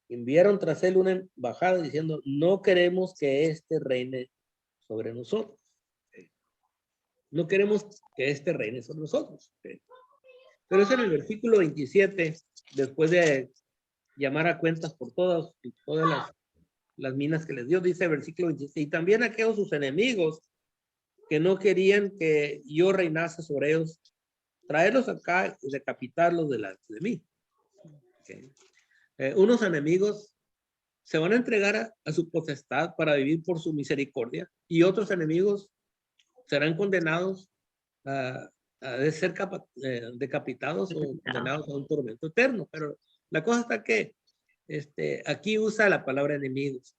enviaron tras él una embajada diciendo, no queremos que este reine sobre nosotros. No queremos que este reine sobre nosotros. Pero es en el versículo 27, después de llamar a cuentas por todas las minas que les dio, dice el versículo 27, y también aquellos sus enemigos que no querían que yo reinase sobre ellos, traerlos acá y decapitarlos delante de mí. Okay. Unos enemigos se van a entregar a su potestad para vivir por su misericordia y otros enemigos serán condenados a ser decapitados o condenados a un tormento eterno. Pero la cosa está que aquí usa la palabra enemigos.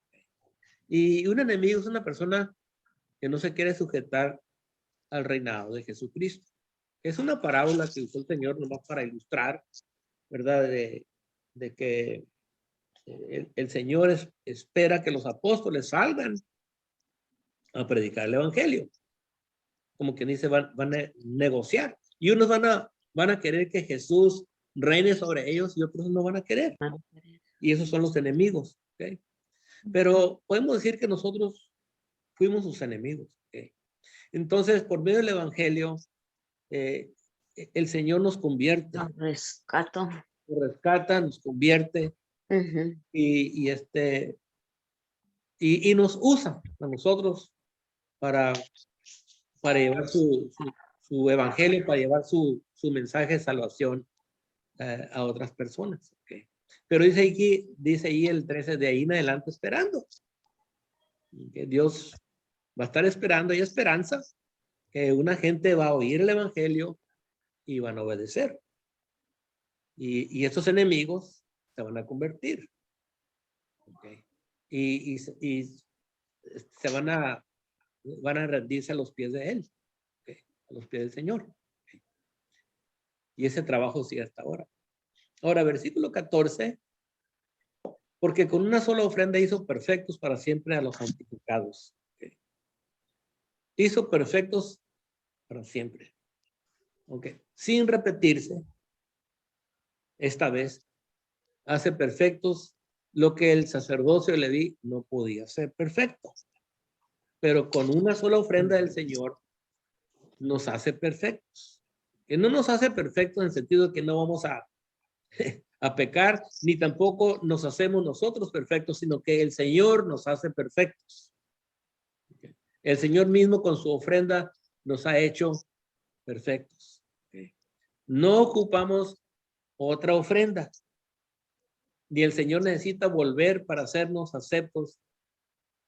Y un enemigo es una persona que no se quiere sujetar al reinado de Jesucristo. Es una parábola que usó el Señor nomás para ilustrar, ¿verdad? De que el Señor espera que los apóstoles salgan a predicar el evangelio. Como quien dice, van a negociar. Y unos van a querer que Jesús reine sobre ellos y otros no van a querer. Y esos son los enemigos. ¿Okay? Pero podemos decir que nosotros fuimos sus enemigos. ¿Okay? Entonces, por medio del evangelio, el Señor nos convierte. Nos rescato. Nos rescata, nos convierte. Y nos usa a nosotros para llevar su evangelio, para llevar su mensaje de salvación a otras personas. Okay. Pero dice ahí el 13, de ahí en adelante esperando. Que Dios va a estar esperando, hay esperanza, que una gente va a oír el evangelio y van a obedecer. Y estos enemigos se van a convertir. Okay. Y se van a rendirse a los pies de él, ¿okay? A los pies del Señor. ¿Okay? Y ese trabajo sigue hasta ahora. Ahora, versículo 14, porque con una sola ofrenda hizo perfectos para siempre a los santificados. ¿Okay? Hizo perfectos para siempre. ¿Okay? Sin repetirse, esta vez hace perfectos lo que el sacerdocio Leví no podía hacer perfecto. Pero con una sola ofrenda del Señor nos hace perfectos. Que no nos hace perfectos en el sentido de que no vamos a pecar, ni tampoco nos hacemos nosotros perfectos, sino que el Señor nos hace perfectos. El Señor mismo con su ofrenda nos ha hecho perfectos. No ocupamos otra ofrenda. Ni el Señor necesita volver para hacernos aceptos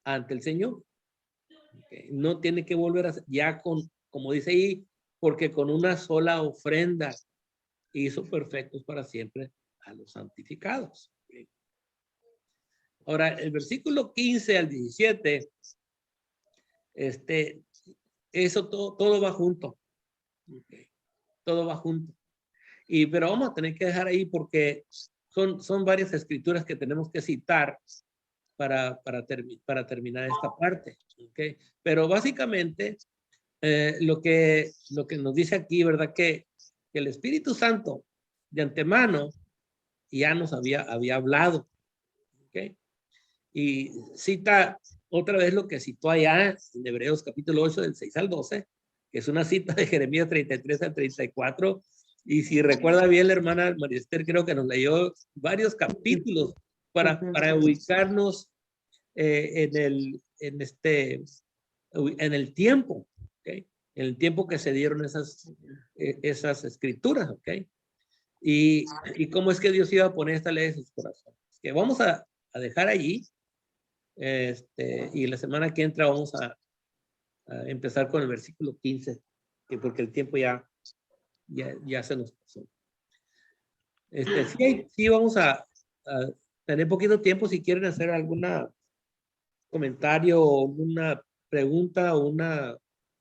ante el Señor. No tiene que volver a ya como dice ahí, porque con una sola ofrenda hizo perfectos para siempre a los santificados. Ahora, el versículo 15 al 17, eso todo va junto. Okay. Todo va junto. Pero vamos a tener que dejar ahí porque son varias escrituras que tenemos que citar para terminar esta parte. Okay. Pero básicamente, lo que nos dice aquí, ¿verdad? Que el Espíritu Santo de antemano ya nos había hablado. Okay. Y cita otra vez lo que citó allá en Hebreos capítulo 8 del 6 al 12, que es una cita de Jeremías 33 al 34. Y si recuerda bien, la hermana María Esther creo que nos leyó varios capítulos para ubicarnos en el tiempo, ¿okay? En el tiempo que se dieron esas escrituras, ¿ok? Y cómo es que Dios iba a poner esta ley en sus corazones. Que vamos a dejar allí, y la semana que entra vamos a empezar con el versículo 15, porque el tiempo ya se nos pasó. Sí vamos a tener poquito tiempo si quieren hacer alguna comentario o una pregunta o una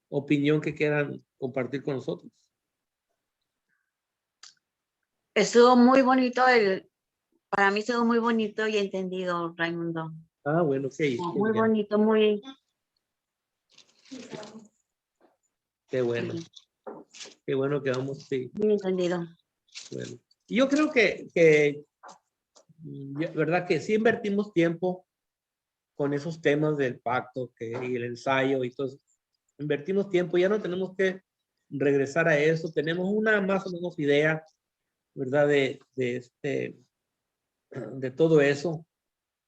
opinión que quieran compartir con nosotros. Estuvo muy bonito para mí estuvo muy bonito y entendido, Raimundo. Ah, bueno, sí. Muy bonito, muy. Qué bueno. Qué bueno que vamos, sí. Muy entendido. Bueno. Y yo creo que verdad que sí invertimos tiempo con esos temas del pacto y el ensayo y todo eso. Invertimos tiempo, ya no tenemos que regresar a eso. Tenemos una más o menos idea, ¿verdad? De todo eso.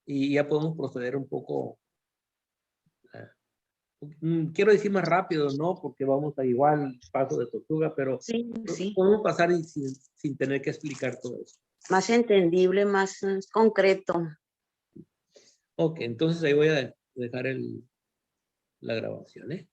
Y ya podemos proceder un poco. Quiero decir más rápido, ¿no? Porque vamos a igual paso de tortuga, pero Sí, sí. podemos pasar sin tener que explicar todo eso. Más entendible, más concreto. Ok, entonces ahí voy a dejar la grabación, ¿eh?